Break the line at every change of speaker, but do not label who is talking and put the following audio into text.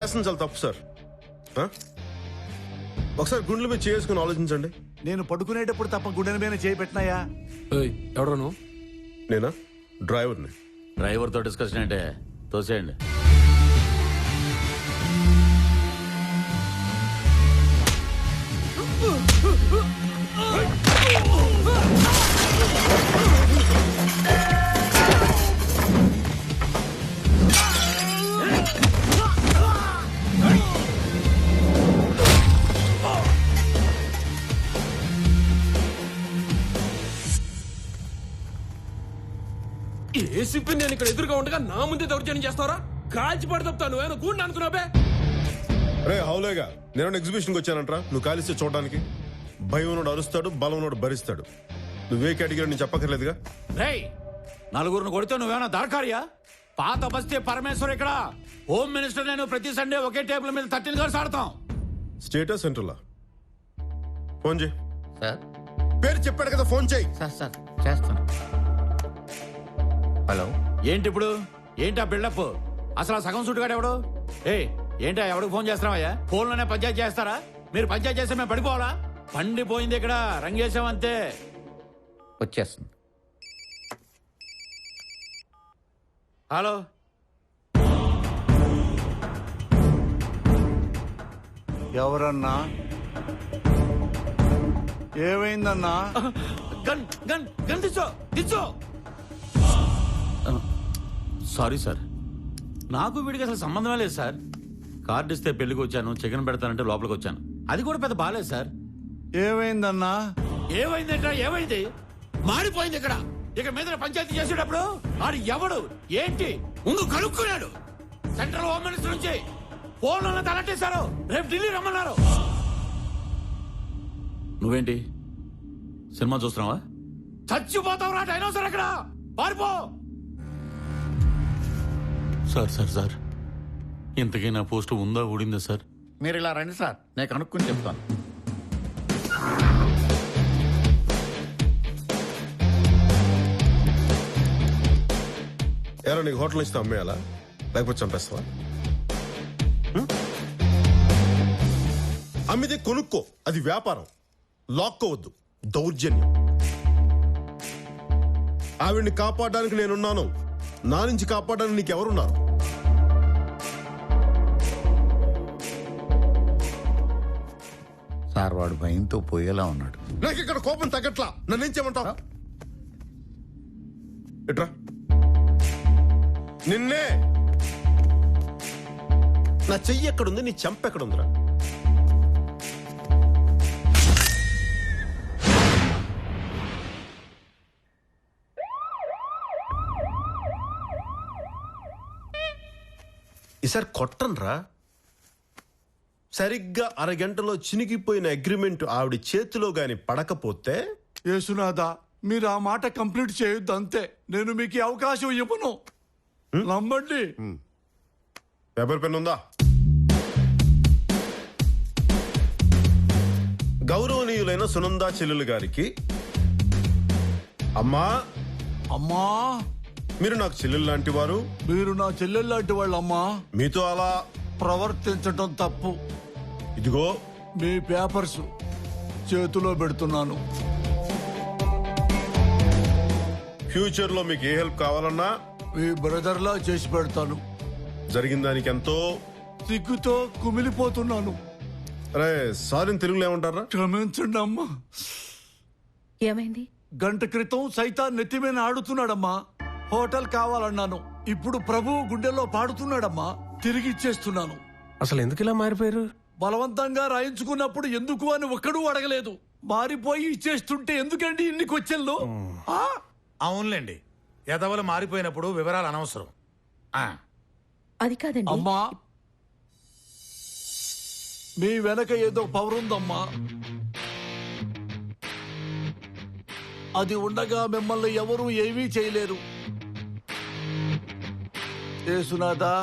చాలా తప్పు సార్. ఒకసారి గుండెల మీద చేసుకుని ఆలోచించండి.
నేను పడుకునేటప్పుడు తప్ప గుండెల మీద చేయి పెట్టినాయా?
ఎవడో నువ్వు?
నేనా? డ్రైవర్ని.
డ్రైవర్తో డిస్కషన్ అంటే తోసేయండి.
ఏసీపీ నేను ఇక్కడ ఎదురుగా ఉండగా నా ముందే దౌర్జన్యం చేస్తావరా? కాల్చి పడతాను. నువ్వేనా గూండా అనుకున్నావే?
రే హౌలేగా, నేను ఎగ్జిబిషన్కి వచ్చానంట్రా. నువ్వు కాలిస్తే చూడడానికి. భయం ఉన్నోడు అరుస్తాడు, బలం ఉన్నోడు భరిస్తాడు. నువ్వే కేటగిరీ నేను చెప్పక్కర్లేదుగా.
రేయ్, నలుగురిని కొడితే నువ్వేమన్నా దరకారియా? పాత బస్తీ పరమేశ్వర్ ఇక్కడ. హోమ్ మినిస్టర్ నేను ప్రతి సండే ఒకే టేబుల్ మీద 13 గర్ల్స్ ఆడతాం.
స్టేటస్ సెంటర్లా ఫోన్ చేయి.
సార్
పేరు చెప్పాడు కదా, ఫోన్ చేయి.
సార్ చేస్తాను. హలో, ఏంటి ఇప్పుడు? ఏంటా బిల్డప్? అసలు ఆ సగం సుట్టుగాడు ఎవడు? ఏంటా ఎవడికి ఫోన్ చేస్తున్నావయ్యా? ఫోన్లోనే పంచాయతీ చేస్తారా? మీరు పంచాయతీ చేస్తే మేము పడిపోవాలా? పండిపోయింది ఇక్కడ, రంగేశామంతే. వచ్చేస్తుంది. హలో,
ఎవరన్నా? ఏమైందన్నా?
గన్ గన్ గన్ దిచ్చో. సారీ సార్, నాకు వీడికి అసలు సంబంధమే లేదు సార్. కార్డు ఇస్తే పెళ్లికి వచ్చాను, చికెన్ పెడతానంటే లోపలికి వచ్చాను. అది కూడా పెద్ద బాలేదు సార్.
ఏమైందన్నా?
ఏమైంది? మారిపోయింది ఇక్కడ. ఇక మీద పంచాయతీ చేసేటప్పుడు ఆడు ఎవడు ఏంటి ముందు కనుక్కున్నాడు. సెంట్రల్ హోమ్ మినిస్టర్ నుంచి ఫోన్లో తలట్టేశారు. రేపు ఢిల్లీ రమ్మన్నారు. నువ్వేంటి సినిమా చూస్తున్నావా? చచ్చిపోతావు రా డైనోసార్. అక్కడ పారిపో. సార్ ఇంతకీ నా పోస్ట్ ఉందా ఊడిందా సార్?
మీరు ఇలా రండి సార్, నేను కనుక్కుని చెప్తాను.
ఎలా నీకు హోటల్ ఇస్తే అమ్మేయాలా, లేకపోతే చంపేస్తావా? అమ్మితే కొనుక్కో, అది వ్యాపారం. లాక్కోవద్దు, దౌర్జన్యం. ఆవిడ్ని కాపాడడానికి నేనున్నాను. నా నుంచి కాపాడడానికి నీకెవరున్నారు?
సార్ వాడు భయంతో పోయేలా ఉన్నాడు.
నాకు ఇక్కడ కోపం తగ్గట్లా. నన్నేం చేయమంటావు? ఎట్రా నిన్నే. నా చెయ్యి ఎక్కడుంది, నీ చెంప ఎక్కడుందిరా? ఈసారి కొట్టన్రా. సరిగ్గా అరగంటలో చినిగిపోయిన అగ్రిమెంట్ ఆవిడ చేతిలో గాని పడకపోతే.
యేసునాథా, మీరు ఆ మాట కంప్లీట్ చేయొద్దు అంతే. నేను మీకు ఈ అవకాశం ఇవ్వను. నమ్మండి.
పేపర్ పెన్ ఉందా? గౌరవనీయులైన సునందా చెల్లెలు గారికి. అమ్మా,
అమ్మా,
మీరు నాకు చెల్లెలు లాంటి వారు.
మీరు నా చెల్లెల్లాంటి వాళ్ళమ్మా.
మీతో అలా
ప్రవర్తించటం తప్పు.
ఇదిగో
మీ పేపర్స్ చేతిలో పెడుతున్నాను.
ఫ్యూచర్ లో మీకు ఏ హెల్ప్ కావాలన్నా
మీ బ్రదర్లా చేసి పెడతాను.
జరిగిన దానికి ఎంతో
సిగ్గుతో కుమిలిపోతున్నాను.
అరే సారీ తెలుగులో ఏమంటారా?
క్షమించండి అమ్మా.
ఏమైంది?
గంట క్రితం సైతాన్ నెత్తిమీద ఆడుతున్నాడమ్మా. హోటల్ కావాలన్నాను. ఇప్పుడు ప్రభు గుండెల్లో పాడుతున్నాడమ్మా. తిరిగి ఇచ్చేస్తున్నాను.
అసలు ఎందుకు ఇలా మారిపోయారు?
బలవంతంగా రాయించుకున్నప్పుడు ఎందుకు అని ఒక్కడూ అడగలేదు. మారిపోయి ఇచ్చేస్తుంటే ఎందుకండి ఇన్ని క్వశ్చన్లు?
అవునులేండి, ఎదవలు మారిపోయినప్పుడు వివరాలు అనవసరం.
అది కాదండి.
అమ్మా, మీ వెనక ఏదో పవర్ ఉందమ్మా. అది ఉండగా మిమ్మల్ని ఎవరూ ఏమీ చేయలేరు. యేసునాథా,